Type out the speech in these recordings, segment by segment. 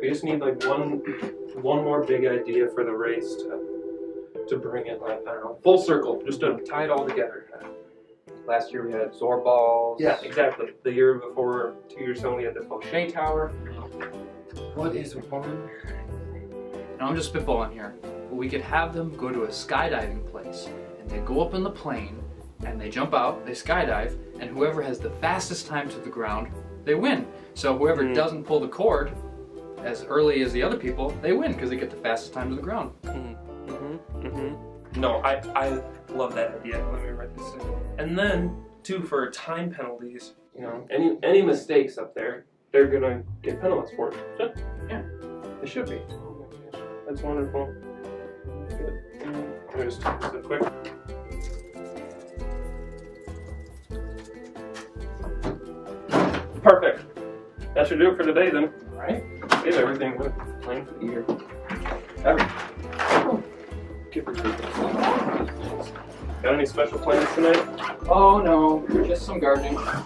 We just need like one more big idea for the race to bring it, like, I don't know, full circle, just to tie it all together. Last year we had Zor balls. Yeah, exactly. The year before, 2 years ago, we had the Fauché Tower. What is one? Now I'm just spitballing here. But we could have them go to a skydiving place, and they go up in the plane, and they jump out, they skydive, and whoever has the fastest time to the ground, they win. So whoever doesn't pull the cord as early as the other people, they win because they get the fastest time to the ground. No, I love that idea. Let me write this in. And then, too, for time penalties, you know, any mistakes up there, they're gonna get penalized for it. Yeah, they should be. Oh my gosh, that's wonderful. Good. Let me just do this quick. Perfect. That should do it for today then. All right. We have everything we're playing for the year. Everything. Got any special plans tonight? Oh no, just some gardening. A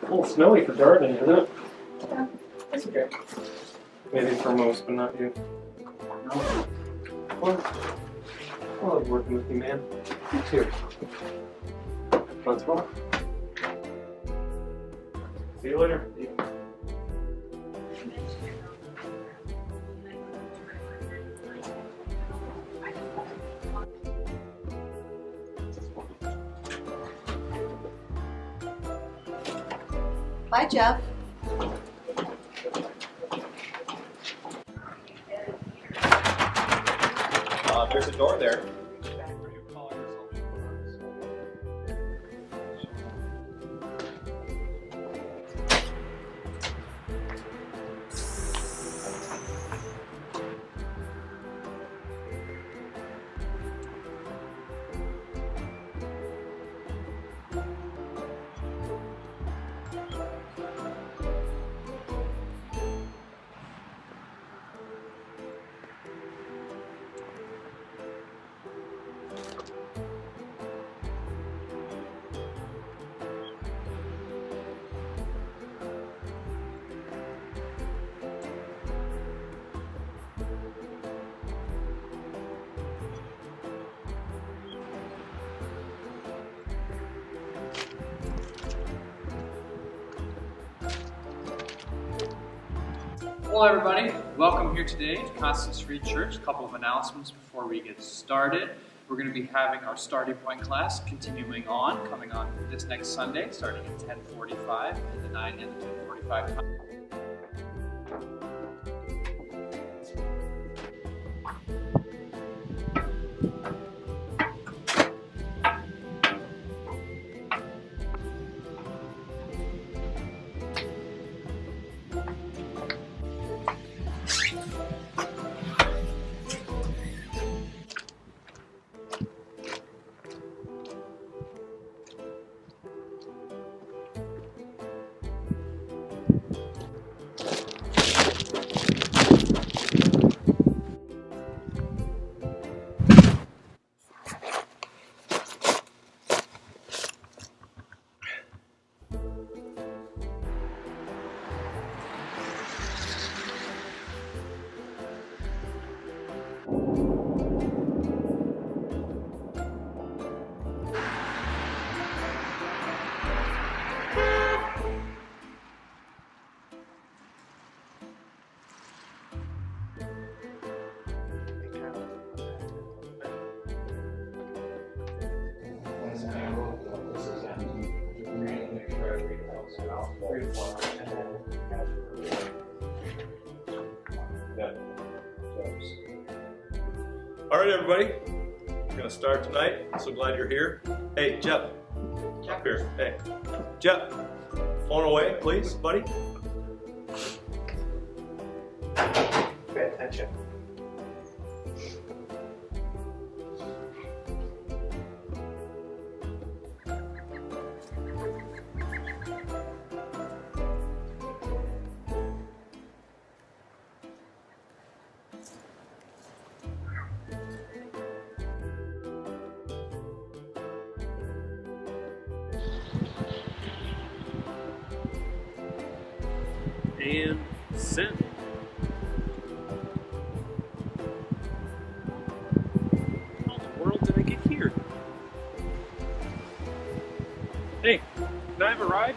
little snowy for gardening, isn't it? Yeah, it's okay. Maybe for most, but not you. No. Well, I love working with you, man. You too. Let's roll. See you later. Bye, Jeff. There's a door there. Hello everybody, welcome here today to Constance Free Church. A couple of announcements before we get started. We're going to be having our starting point class continuing on, coming on this next Sunday, starting at 10:45 and the 9 and the 10:45 time. All right, everybody. We're gonna start tonight. So glad you're here. Hey, Jeff. Up here. Hey, Jeff. Phone away, please, buddy. Pay attention. And send. Can I have a ride?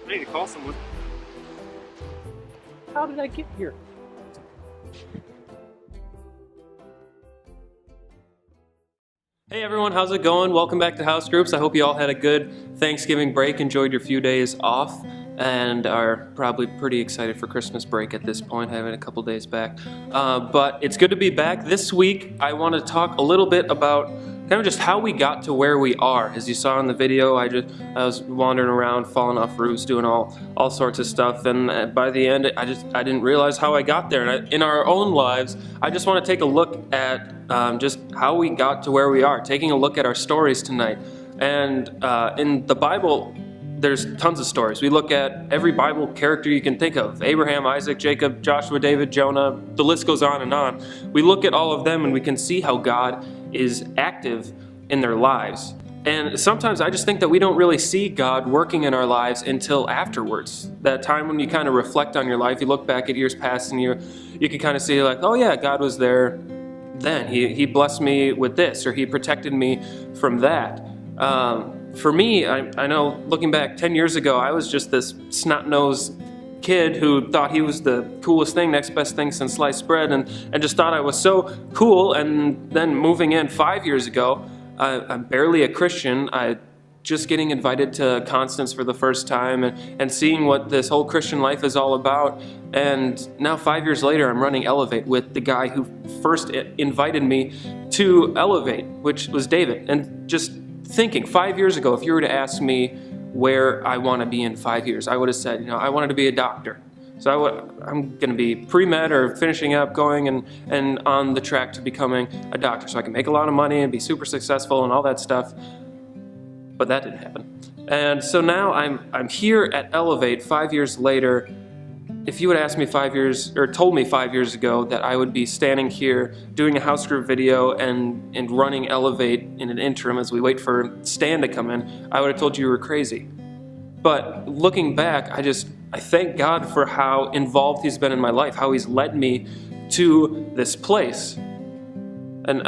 I need to call someone. How did I get here? Hey everyone, how's it going? Welcome back to House Groups. I hope you all had a good Thanksgiving break, enjoyed your few days off, and are probably pretty excited for Christmas break at this point, having a couple days back. But it's good to be back. This week, I want to talk a little bit about kind of just how we got to where we are. As you saw in the video, I was wandering around, falling off roofs, doing all sorts of stuff, and by the end, I didn't realize how I got there. And in our own lives, I just want to take a look at just how we got to where we are, taking a look at our stories tonight. And in the Bible, there's tons of stories. We look at every Bible character you can think of: Abraham, Isaac, Jacob, Joshua, David, Jonah, the list goes on and on. We look at all of them and we can see how God is active in their lives. And sometimes I just think that we don't really see God working in our lives until afterwards. That time when you kind of reflect on your life, you look back at years past and you can kind of see like, oh yeah, God was there then. He blessed me with this, or he protected me from that. For me, I know looking back 10 years ago, I was just this snot-nosed kid who thought he was the coolest thing, next best thing since sliced bread, and just thought I was so cool. And then moving in 5 years ago, I'm barely a Christian. I just getting invited to Constance for the first time and seeing what this whole Christian life is all about. And now 5 years later, I'm running Elevate with the guy who first invited me to Elevate, which was David. And just thinking 5 years ago, if you were to ask me where I want to be in 5 years, I would have said, I wanted to be a doctor. So I'm going to be pre-med or finishing up, going and on the track to becoming a doctor so I can make a lot of money and be super successful and all that stuff. But that didn't happen. And so now I'm here at Elevate 5 years later. If you had asked me 5 years, or told me 5 years ago that I would be standing here doing a house group video and running Elevate in an interim as we wait for Stan to come in, I would have told you were crazy. But looking back, I thank God for how involved he's been in my life, how he's led me to this place. And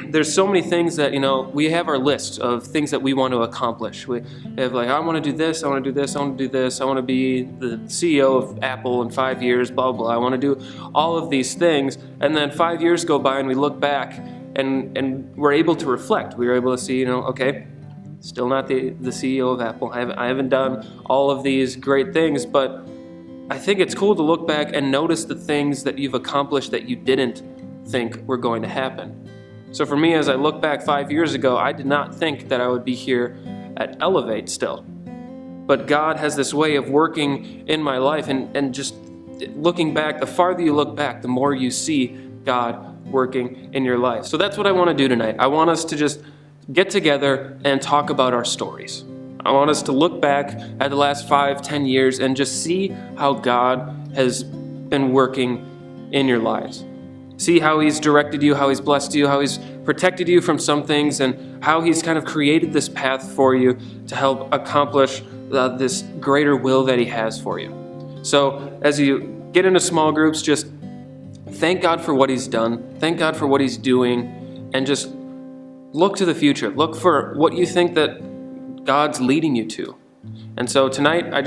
there's so many things that, we have our list of things that we want to accomplish. We have I want to do this, I want to do this, I want to do this, I want to be the CEO of Apple in 5 years, blah, blah. I want to do all of these things. And then 5 years go by and we look back and we're able to reflect. We were able to see, okay, still not the CEO of Apple. I haven't done all of these great things, but I think it's cool to look back and notice the things that you've accomplished that you didn't think were going to happen. So for me, as I look back 5 years ago, I did not think that I would be here at Elevate still. But God has this way of working in my life, and just looking back, the farther you look back, the more you see God working in your life. So that's what I want to do tonight. I want us to just get together and talk about our stories. I want us to look back at the last 5-10 years and just see how God has been working in your lives. See how he's directed you, how he's blessed you, how he's protected you from some things, and how he's kind of created this path for you to help accomplish this greater will that he has for you. So as you get into small groups, just thank God for what he's done, thank God for what he's doing, and just look to the future. Look for what you think that God's leading you to. And so tonight, I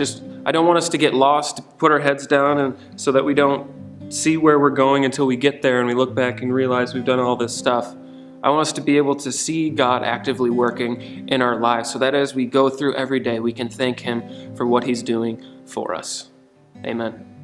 don't want us to get lost, put our heads down, and so that we don't see where we're going until we get there and we look back and realize we've done all this stuff. I want us to be able to see God actively working in our lives so that as we go through every day, we can thank him for what he's doing for us. Amen.